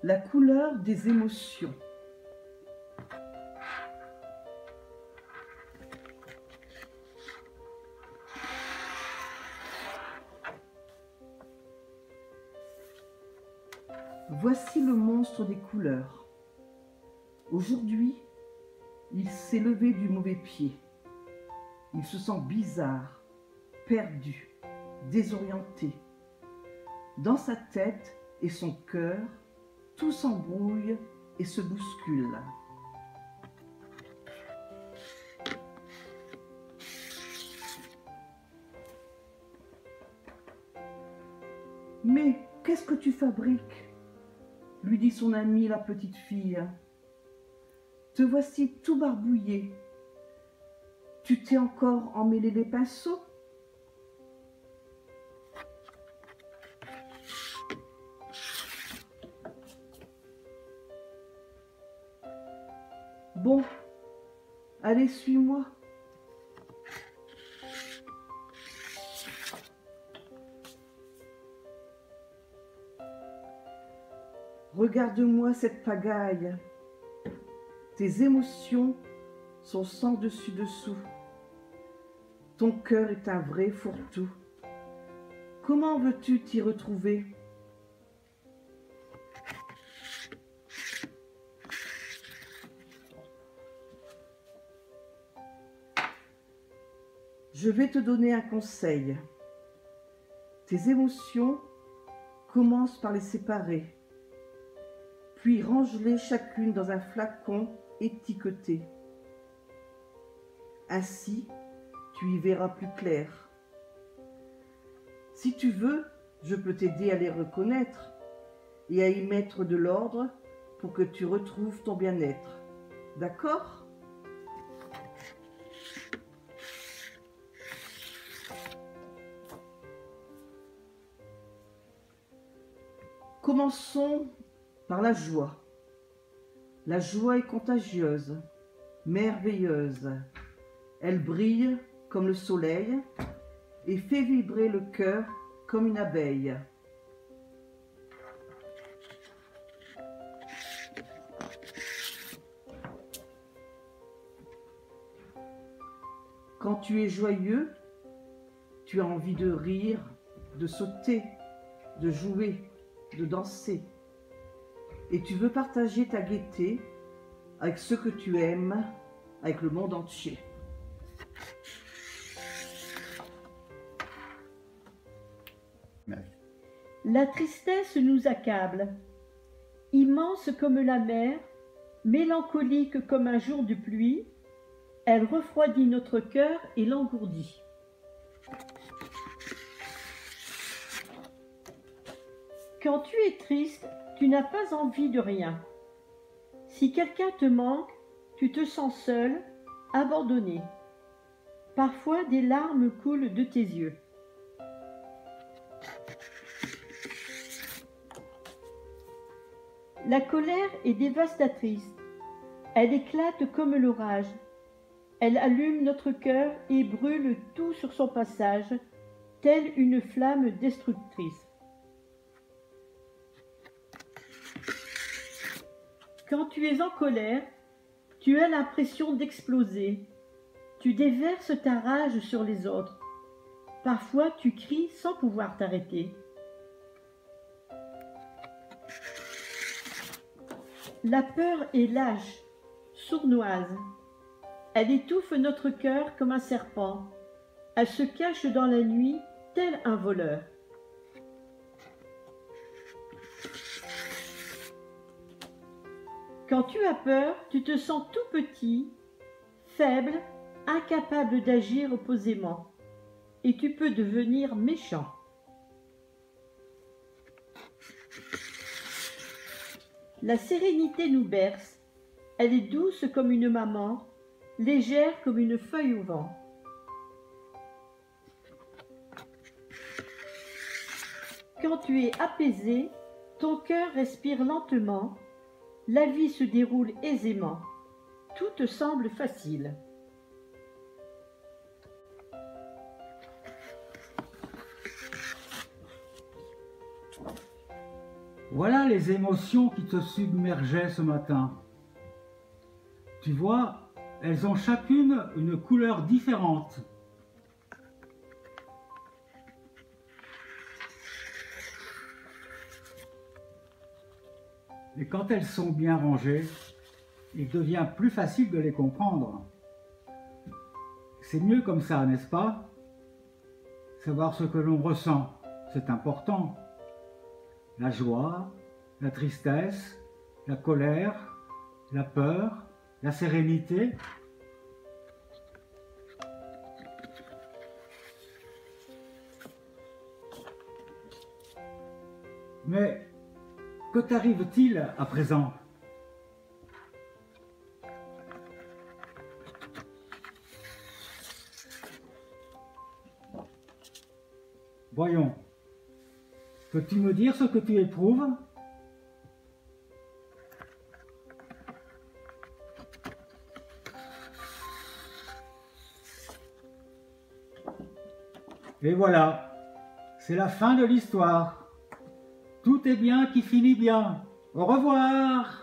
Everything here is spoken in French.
La couleur des émotions. Voici le monstre des couleurs. Aujourd'hui, il s'est levé du mauvais pied. Il se sent bizarre, perdu, désorienté. Dans sa tête et son cœur, tout s'embrouille et se bouscule. « Mais qu'est-ce que tu fabriques ?» lui dit son amie la petite fille. « Te voici tout barbouillé. Tu t'es encore emmêlé les pinceaux ?» Bon, allez, suis-moi. Regarde-moi cette pagaille. Tes émotions sont sans dessus-dessous. Ton cœur est un vrai fourre-tout. Comment veux-tu t'y retrouver ? Je vais te donner un conseil. Tes émotions, commence par les séparer, puis range-les chacune dans un flacon étiqueté. Ainsi, tu y verras plus clair. Si tu veux, je peux t'aider à les reconnaître et à y mettre de l'ordre pour que tu retrouves ton bien-être. D'accord ? Commençons par la joie. La joie est contagieuse, merveilleuse. Elle brille comme le soleil et fait vibrer le cœur comme une abeille. Quand tu es joyeux, tu as envie de rire, de sauter, de jouer, de danser. Et tu veux partager ta gaieté avec ceux que tu aimes, avec le monde entier. La tristesse nous accable, immense comme la mer, mélancolique comme un jour de pluie, elle refroidit notre cœur et l'engourdit. Quand tu es triste, tu n'as pas envie de rien. Si quelqu'un te manque, tu te sens seul, abandonné. Parfois, des larmes coulent de tes yeux. La colère est dévastatrice. Elle éclate comme l'orage. Elle allume notre cœur et brûle tout sur son passage, telle une flamme destructrice. Quand tu es en colère, tu as l'impression d'exploser. Tu déverses ta rage sur les autres. Parfois, tu cries sans pouvoir t'arrêter. La peur est lâche, sournoise. Elle étouffe notre cœur comme un serpent. Elle se cache dans la nuit, tel un voleur. Quand tu as peur, tu te sens tout petit, faible, incapable d'agir posément. Et tu peux devenir méchant. La sérénité nous berce. Elle est douce comme une maman, légère comme une feuille au vent. Quand tu es apaisé, ton cœur respire lentement, la vie se déroule aisément, tout te semble facile. Voilà les émotions qui te submergeaient ce matin. Tu vois, elles ont chacune une couleur différente. Et quand elles sont bien rangées, il devient plus facile de les comprendre. C'est mieux comme ça, n'est-ce pas? Savoir ce que l'on ressent, c'est important. La joie, la tristesse, la colère, la peur, la sérénité. Mais que t'arrive-t-il à présent? Voyons, peux-tu me dire ce que tu éprouves? Et voilà, c'est la fin de l'histoire. Tout est bien qui finit bien. Au revoir!